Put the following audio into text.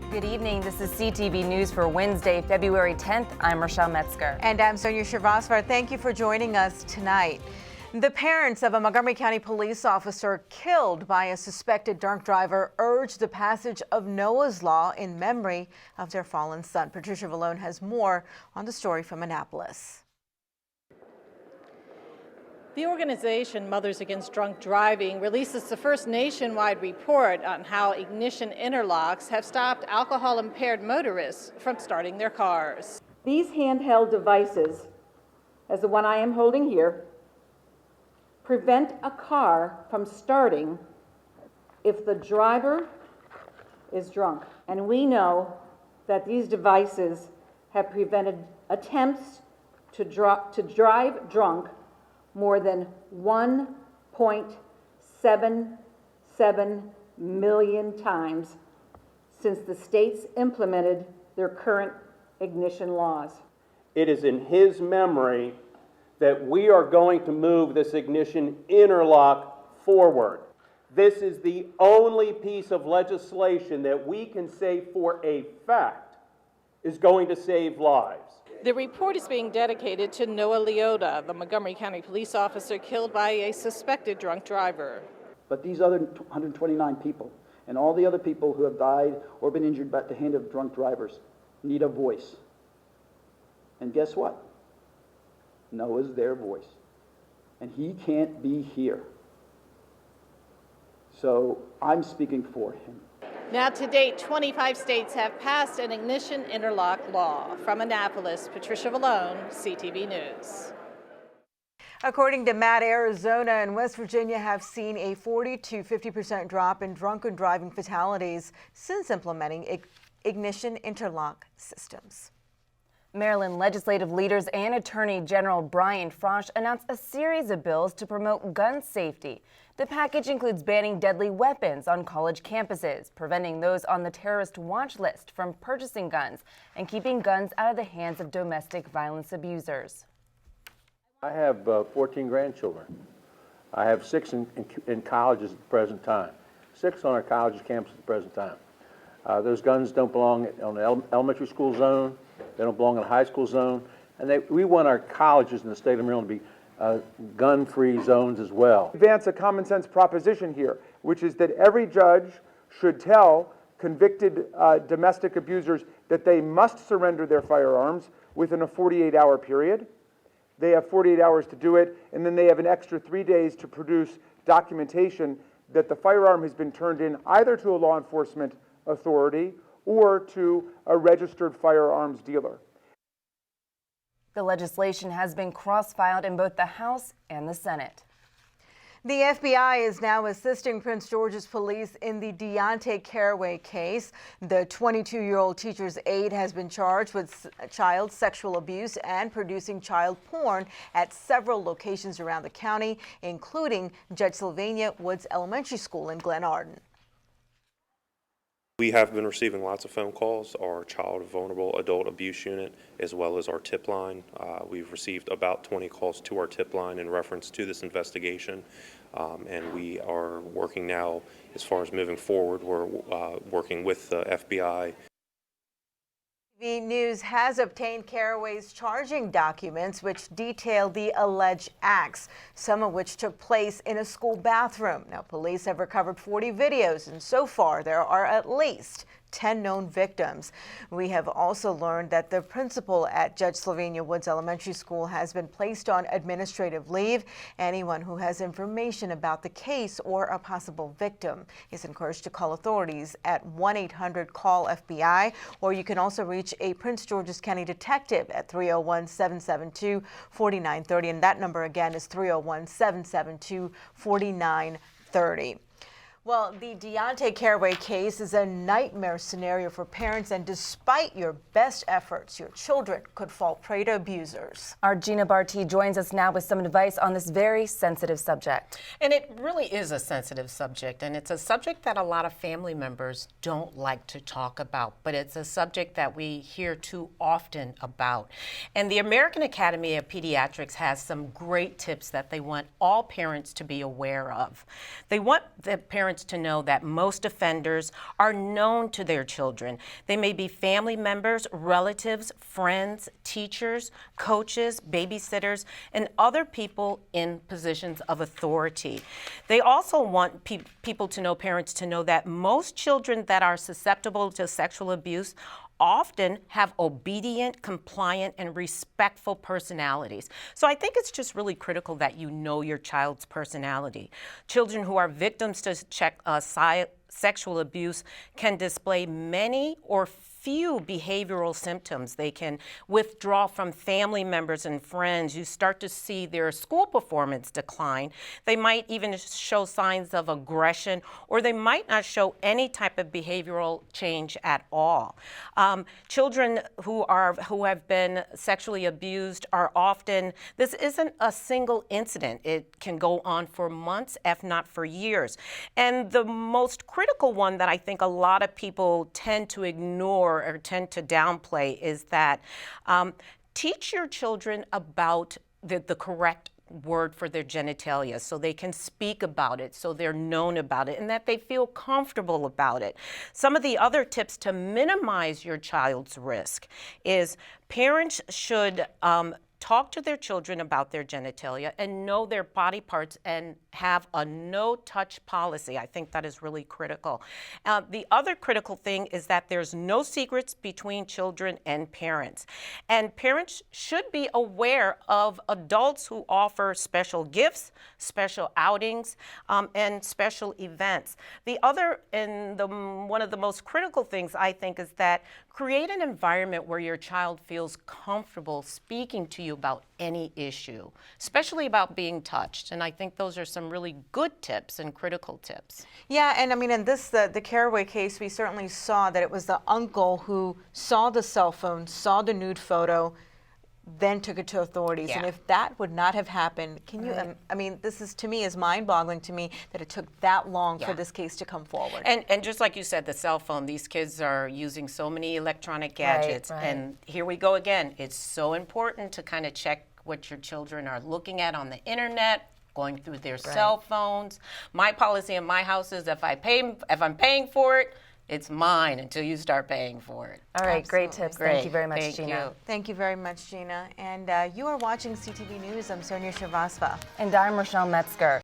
Good evening. This is CTV News for Wednesday, February 10th. I'm Rochelle Metzger. And I'm Sonia Shrivastava. Thank you for joining us tonight. The parents of a Montgomery County police officer killed by a suspected drunk driver urged the passage of Noah's Law in memory of their fallen son. Patricia Vallone has more on the story from Annapolis. The organization Mothers Against Drunk Driving releases the first nationwide report on how ignition interlocks have stopped alcohol-impaired motorists from starting their cars. These handheld devices, as the one I am holding here, prevent a car from starting if the driver is drunk. And we know that these devices have prevented attempts to drive drunk more than 1.77 million times since the states implemented their current ignition laws. It is in his memory that we are going to move this ignition interlock forward. This is the only piece of legislation that we can say for a fact is going to save lives. The report is being dedicated to Noah Leota, the Montgomery County police officer killed by a suspected drunk driver. But these other 129 people and all the other people who have died or been injured by the hand of drunk drivers need a voice. And guess what? Noah's their voice. And he can't be here. So I'm speaking for him. Now, to date, 25 states have passed an ignition interlock law. From Annapolis, Patricia Vallone, CTV News. According to Matt, Arizona and West Virginia have seen a 40 to 50% drop in drunken driving fatalities since implementing ignition interlock systems. Maryland legislative leaders and Attorney General Brian Frosch announced a series of bills to promote gun safety. The package includes banning deadly weapons on college campuses, preventing those on the terrorist watch list from purchasing guns, and keeping guns out of the hands of domestic violence abusers. I have 14 grandchildren. I have 6 in colleges at the present time. 6 on our college campus at the present time. Those guns don't belong on the elementary school zone. They don't belong in the high school zone. And we want our colleges in the state of Maryland to be gun-free zones as well. Advance a common sense proposition here, which is that every judge should tell convicted domestic abusers that they must surrender their firearms within a 48-hour period. They have 48 hours to do it, and then they have an extra 3 days to produce documentation that the firearm has been turned in either to a law enforcement authority or to a registered firearms dealer. The legislation has been cross-filed in both the House and the Senate. The FBI is now assisting Prince George's police in the Deontay Caraway case. The 22-year-old teacher's aide has been charged with child sexual abuse and producing child porn at several locations around the county, including Judge Sylvania Woods Elementary School in Glen Arden. We have been receiving lots of phone calls, our child vulnerable adult abuse unit, as well as our tip line. We've received about 20 calls to our tip line in reference to this investigation, and we are working now as far as moving forward. We're working with the FBI. TV News has obtained Caraway's charging documents, which detail the alleged acts, some of which took place in a school bathroom. Now, police have recovered 40 videos, and so far there are at least 10 known victims. We have also learned that the principal at Judge Sylvania Woods Elementary School has been placed on administrative leave. Anyone who has information about the case or a possible victim is encouraged to call authorities at 1-800-CALL-FBI, or you can also reach a Prince George's County detective at 301-772-4930, and that number again is 301-772-4930. Well, the Deontay Caraway case is a nightmare scenario for parents, and despite your best efforts, your children could fall prey to abusers. Our Gina Barty joins us now with some advice on this very sensitive subject. And it really is a sensitive subject, and it's a subject that a lot of family members don't like to talk about, but it's a subject that we hear too often about. And the American Academy of Pediatrics has some great tips that they want all parents to be aware of. They want the parents parents to know that most offenders are known to their children. They may be family members, relatives, friends, teachers, coaches, babysitters, and other people in positions of authority. They also want people to know, parents to know, that most children that are susceptible to sexual abuse often have obedient, compliant, and respectful personalities. So I think it's just really critical that you know your child's personality. Children who are victims to sexual abuse can display many or few behavioral symptoms. They can withdraw from family members and friends. You start to see their school performance decline. They might even show signs of aggression, or they might not show any type of behavioral change at all. Children who have been sexually abused are often, this isn't a single incident. It can go on for months, if not for years. And the most critical one that I think a lot of people tend to ignore or tend to downplay is that teach your children about the correct word for their genitalia, so they can speak about it, so they're known about it, and that they feel comfortable about it. Some of the other tips to minimize your child's risk is parents should talk to their children about their genitalia and know their body parts and have a no-touch policy. I think that is really critical. The other critical thing is that there's no secrets between children and parents. And parents should be aware of adults who offer special gifts, special outings, and special events. The other, and one of the most critical things, I think, is that create an environment where your child feels comfortable speaking to you about any issue, especially about being touched. And I think those are some really good tips and critical tips. Yeah, and I mean, in this, the Caraway case, we certainly saw that it was the uncle who saw the cell phone, saw the nude photo, then took it to authorities. Yeah. And if that would not have happened, can you, I mean, this is, to me, is mind-boggling to me that it took that long for this case to come forward. And just like you said, the cell phone, these kids are using so many electronic gadgets. Right. And here we go again. It's so important to kind of check what your children are looking at on the internet, going through their cell phones. My policy in my house is if I'm paying for it, it's mine until you start paying for it. All right, great tips. Thank you very much, Thank Gina. you. Thank you very much, Gina. And you are watching CTV News. I'm Sonia Shrivastava. And I'm Rochelle Metzger.